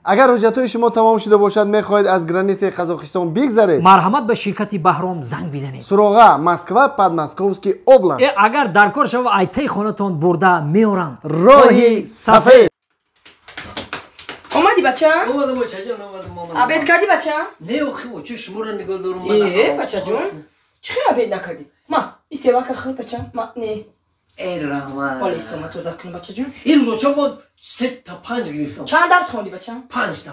اگر حجت‌های شما تمام شده باشد می‌خواهید از گرانیسه قزاقستان بگذرید، مرحمت به شرکت بهرام زنگ بزنید. سراغا مسکو подмосковский область. اگر در کار شما ایته خونتون برده میارن. راهی سفید. اومدی بچه؟ اومدم بچه جان، اومدم مامان. عبید کردی بچه؟ نه اخی بچه شما رو نگاه دارم. بچه جون چخی عبید نکردی؟ ما این سیوا که خود بچه؟ ما نه ای رحمت حالا استومت رو زد کنی بچه جون. این روزا ما 3 تا 5 گرفتم. چند درس خوندی بچه؟ 5 تا.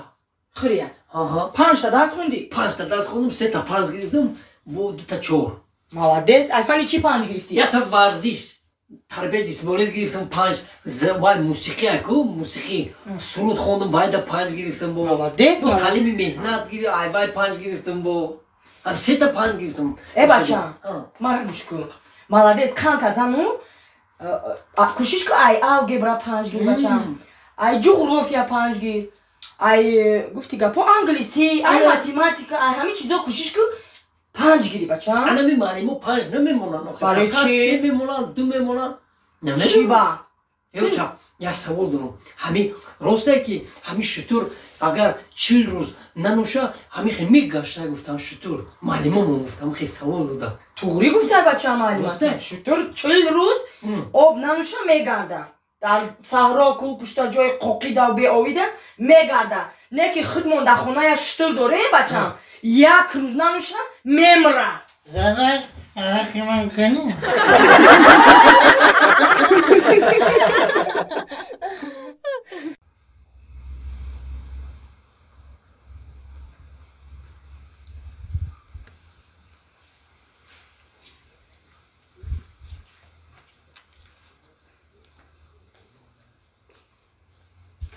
خیریه. آها 5 تا درس خوندی؟ 5 تا درس خوندم، 3 تا 5 گرفتم، با 2 تا 4. مولدس اصلا چی 5 گرفتی؟ یک تا ورزش تربیت جسمانی گرفتم 5. وای موسیقی اکو موسیقی سرود خوندم باید 5 گرفتم با. مولدس با تعلیم مهنت گیری ای 5 گرفتم با. هم 3 تا 5 گرفتم. ای بچه مرا گوش کن. مولدس کانت ازانو کوشش کن ای الگبرا 5 گیر بچه. ای جغرافیا 5 گیر. ای گفتی گپو انگلیسی، ای ماتماتیکا، ای همه چیزا کوشش کن 5 گیری بچه. انا میمانیم و 5 نمیمونن. برای چی؟ 3 میمونن، 2 میمونن. چی با؟ یوچا یک سوال دارم. همین راسته که همین شطور اگر 40 روز ننوشه همین خیلی گشته گفتن شطور. معلمم گفتم خیلی سوال دادم. توری گفته بچه معلومه. شطور 40 روز آب ننوشه میگرده. در صحرا کو پشت جای قوقیده و بی آویده میگرده. نه که خودمون در خونه شطور داره بچه. یک روز ننوشه میمره. زدک عرقی من کنی؟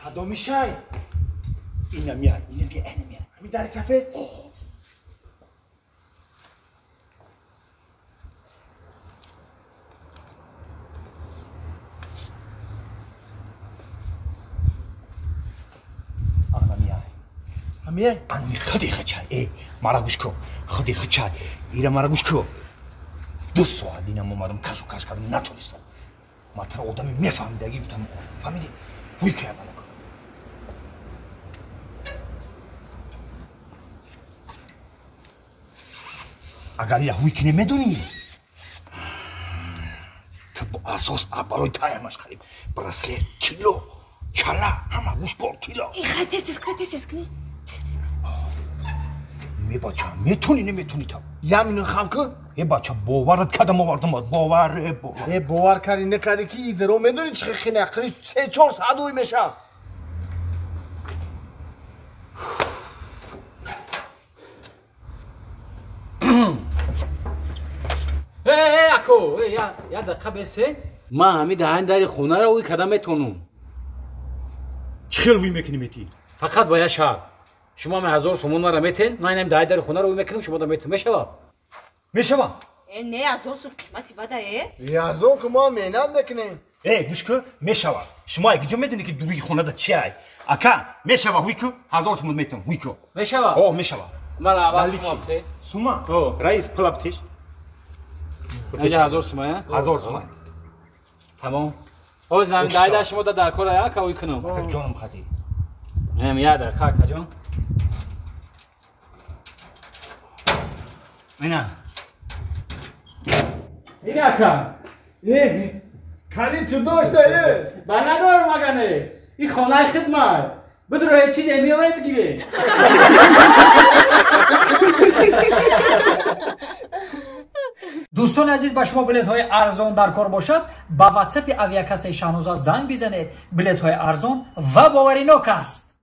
کدام میشای؟ این نمیاد، این نمیاد. می در سفید؟ همین امی خدی خچای ای مرا گوش کن خدی خچای ایرا مرا گوش کن 2 ساعت اینم اومدم کشو کش کردم نتونستم ما تر آدمی میفهمیده گفتم فهمیدی وی که عمل کن اگر یه وی که نمیدونی تو با اساس برای تایمش خریم برسله کیلو چلا همه گوش بار کیلو این خیلی تست کنی می بچه میتونی نمیتونی تو یمینو خم کن. یه بچه باورت کردم آوردم باور باور کردی نکردی که ایده رو میدونی چه خیلی نقلی 3-4 ساعت اوی میشه. اکو یا دقیقه بسه ما همین دهن در خونه رو اوی کدام میتونم چه خیلی وی میکنی میتی فقط با یه شب شما 1000 سومون مرا میتین ما اینم دهن در خونه رو اوی میکنیم شما دا میتون میشه نه 1000 سوم قیمتی بده یارزون که ما مهنت میکنیم. گوش کن میشه شما اگه جو میدونی که دوی خونه دا چی ای اکا میشه وی کو 1000 سوم میتون وی کو میشه میشه من اول سوم سوما رئیس پلاپتش اینجا 1000 سوم 1000 سوم تمام باز نمی دایده شما در کار یک اوی کنم جانم خدی نمیاد خاک جان اینا اکا کلی چه داشته با ندارم مگنه این خانه خدمت بدون یه چیز میوه بگیره دوستان عزیز با شما بلیط های ارزان در کار باشد با واتساپ اویاکس شانوزا زنگ بزنید. بلیط های ارزان و باوری نوک است.